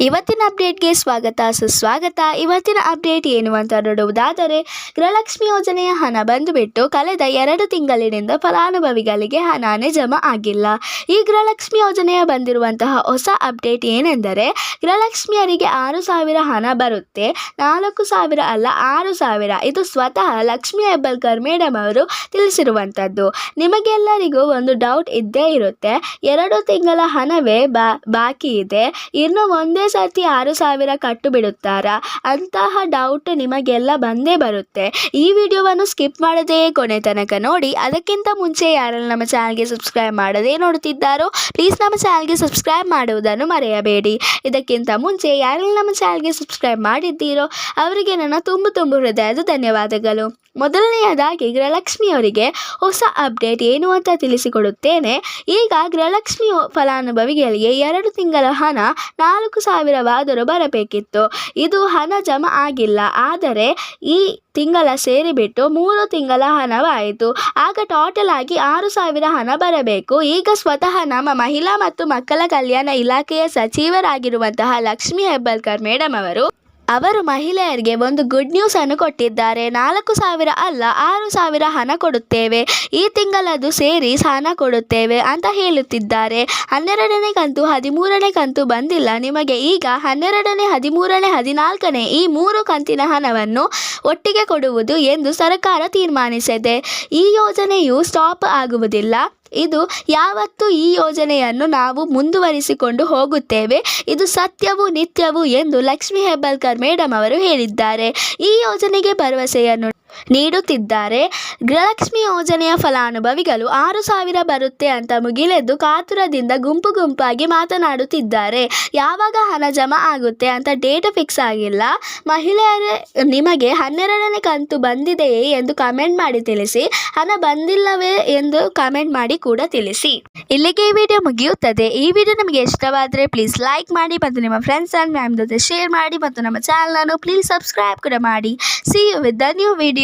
ಇವತ್ತಿನ ಅಪ್ಡೇಟ್ಗೆ ಸ್ವಾಗತ ಸುಸ್ವಾಗತ. ಇವತ್ತಿನ ಅಪ್ಡೇಟ್ ಏನು ಅಂತ ನೋಡುವುದಾದರೆ, ಗೃಹಲಕ್ಷ್ಮಿ ಯೋಜನೆಯ ಹಣ ಬಂದುಬಿಟ್ಟು ಕಳೆದ 2 ತಿಂಗಳಿನಿಂದ ಫಲಾನುಭವಿಗಳಿಗೆ ಹಣನೇ ಜಮಾ ಆಗಿಲ್ಲ. ಈ ಗೃಹಲಕ್ಷ್ಮಿ ಯೋಜನೆಯ ಬಂದಿರುವಂತಹ ಹೊಸ ಅಪ್ಡೇಟ್ ಏನೆಂದರೆ, ಗೃಹಲಕ್ಷ್ಮಿಯರಿಗೆ 6,000 ಹಣ ಬರುತ್ತೆ. 4,000 ಅಲ್ಲ, 6,000. ಇದು ಸ್ವತಃ ಲಕ್ಷ್ಮಿ ಹೆಬ್ಬಾಳ್ಕರ್ ಮೇಡಮ್ ಅವರು ತಿಳಿಸಿರುವಂಥದ್ದು. ನಿಮಗೆಲ್ಲರಿಗೂ ಒಂದು ಡೌಟ್ ಇದ್ದೇ ಇರುತ್ತೆ, 2 ತಿಂಗಳ ಹಣವೇ ಬಾಕಿ ಇದೆ, ಇನ್ನು ಒಂದೇ ಸರ್ತಿ 6,000 ಕಟ್ಟು ಬಿಡುತ್ತಾರಾ? ಅಂತಹ ಡೌಟ್ ನಿಮಗೆಲ್ಲ ಬಂದೇ ಬರುತ್ತೆ. ಈ ವಿಡಿಯೋವನ್ನು ಸ್ಕಿಪ್ ಮಾಡದೇ ಕೊನೆ ತನಕ ನೋಡಿ. ಅದಕ್ಕಿಂತ ಮುಂಚೆ ಯಾರೆಲ್ಲ ನಮ್ಮ ಚಾನಲ್ಗೆ ಸಬ್ಸ್ಕ್ರೈಬ್ ಮಾಡದೇ ನೋಡುತ್ತಿದ್ದಾರೋ ಪ್ಲೀಸ್ ನಮ್ಮ ಚಾನಲ್ಗೆ ಸಬ್ಸ್ಕ್ರೈಬ್ ಮಾಡುವುದನ್ನು ಮರೆಯಬೇಡಿ. ಇದಕ್ಕಿಂತ ಮುಂಚೆ ಯಾರೆಲ್ಲ ನಮ್ಮ ಚಾನಲ್ಗೆ ಸಬ್ಸ್ಕ್ರೈಬ್ ಮಾಡಿದ್ದೀರೋ ಅವರಿಗೆ ನನ್ನ ತುಂಬ ಹೃದಯದ ಧನ್ಯವಾದಗಳು. ಮೊದಲನೆಯದಾಗಿ ಗೃಹಲಕ್ಷ್ಮಿಯವರಿಗೆ ಹೊಸ ಅಪ್ಡೇಟ್ ಏನು ಅಂತ ತಿಳಿಸಿಕೊಡುತ್ತೇನೆ. ಈಗ ಗೃಹಲಕ್ಷ್ಮಿ ಫಲಾನುಭವಿಗಳಿಗೆ 2 ತಿಂಗಳ ಹಣ 4,000ವಾದರೂ ಬರಬೇಕಿತ್ತು. ಇದು ಹಣ ಜಮಾ ಆಗಿಲ್ಲ. ಆದರೆ ಈ ತಿಂಗಳ ಸೇರಿಬಿಟ್ಟು 3 ತಿಂಗಳ ಹಣವಾಯಿತು. ಆಗ ಟೋಟಲ್ ಆಗಿ 6,000 ಹಣ ಬರಬೇಕು. ಈಗ ಸ್ವತಃ ನಮ್ಮ ಮಹಿಳಾ ಮತ್ತು ಮಕ್ಕಳ ಕಲ್ಯಾಣ ಇಲಾಖೆಯ ಸಚಿವರಾಗಿರುವಂತಹ ಲಕ್ಷ್ಮಿ ಹೆಬ್ಬಾಳ್ಕರ್ ಮೇಡಮ್ ಅವರು ಮಹಿಳೆಯರಿಗೆ ಒಂದು ಗುಡ್ ನ್ಯೂಸ್ ಅನ್ನು ಕೊಟ್ಟಿದ್ದಾರೆ. 4,000 ಅಲ್ಲ, 6,000 ಹಣ ಕೊಡುತ್ತೇವೆ, ಈ ತಿಂಗಳದು ಸೇರಿ ಹಣ ಕೊಡುತ್ತೇವೆ ಅಂತ ಹೇಳುತ್ತಿದ್ದಾರೆ. 12ನೇ ಕಂತು 13ನೇ ಕಂತು ಬಂದಿಲ್ಲ ನಿಮಗೆ. ಈಗ 12ನೇ 13ನೇ 14ನೇ ಈ 3 ಕಂತಿನ ಹಣವನ್ನು ಒಟ್ಟಿಗೆ ಕೊಡುವುದು ಎಂದು ಸರ್ಕಾರ ತೀರ್ಮಾನಿಸಿದೆ. ಈ ಯೋಜನೆಯು ಸ್ಟಾಪ್ ಆಗುವುದಿಲ್ಲ. ಇದು ಯಾವತ್ತೂ ಈ ಯೋಜನೆಯನ್ನು ನಾವು ಮುಂದುವರಿಸಿಕೊಂಡು ಹೋಗುತ್ತೇವೆ. ಇದು ಸತ್ಯವೂ ನಿತ್ಯವೂ ಎಂದು ಲಕ್ಷ್ಮಿ ಹೆಬ್ಬಾಳ್ಕರ್ ಮೇಡಮ್ ಅವರು ಹೇಳಿದ್ದಾರೆ. ಈ ಯೋಜನೆಗೆ ಭರವಸೆಯನ್ನು ನೀಡುತ್ತಿದ್ದಾರೆ. ಗೃಹಲಕ್ಷ್ಮಿ ಯೋಜನೆಯ ಫಲಾನುಭವಿಗಳು 6,000 ಬರುತ್ತೆ ಅಂತ ಮುಗಿಲೆದ್ದು ಕಾತುರದಿಂದ ಗುಂಪಾಗಿ ಮಾತನಾಡುತ್ತಿದ್ದಾರೆ. ಯಾವಾಗ ಹಣ ಜಮಾ ಆಗುತ್ತೆ ಅಂತ ಡೇಟ್ ಫಿಕ್ಸ್ ಆಗಿಲ್ಲ. ಮಹಿಳೆಯರೇ, ನಿಮಗೆ 12ನೇ ಕಂತು ಬಂದಿದೆಯೇ ಎಂದು ಕಮೆಂಟ್ ಮಾಡಿ ತಿಳಿಸಿ. ಹಣ ಬಂದಿಲ್ಲವೇ ಎಂದು ಕಮೆಂಟ್ ಮಾಡಿ ಕೂಡ ತಿಳಿಸಿ. ಇಲ್ಲಿಗೆ ಈ ವಿಡಿಯೋ ಮುಗಿಯುತ್ತದೆ. ಈ ವಿಡಿಯೋ ನಿಮಗೆ ಇಷ್ಟವಾದರೆ ಪ್ಲೀಸ್ ಲೈಕ್ ಮಾಡಿ ಮತ್ತು ನಿಮ್ಮ ಫ್ರೆಂಡ್ಸ್ ಆ್ಯಂಡ್ ಫ್ಯಾಮಿಲಿ ಜೊತೆ ಶೇರ್ ಮಾಡಿ ಮತ್ತು ನಮ್ಮ ಚಾನಲನ್ನು ಪ್ಲೀಸ್ ಸಬ್ಸ್ಕ್ರೈಬ್ ಕೂಡ ಮಾಡಿ. See you with the new video.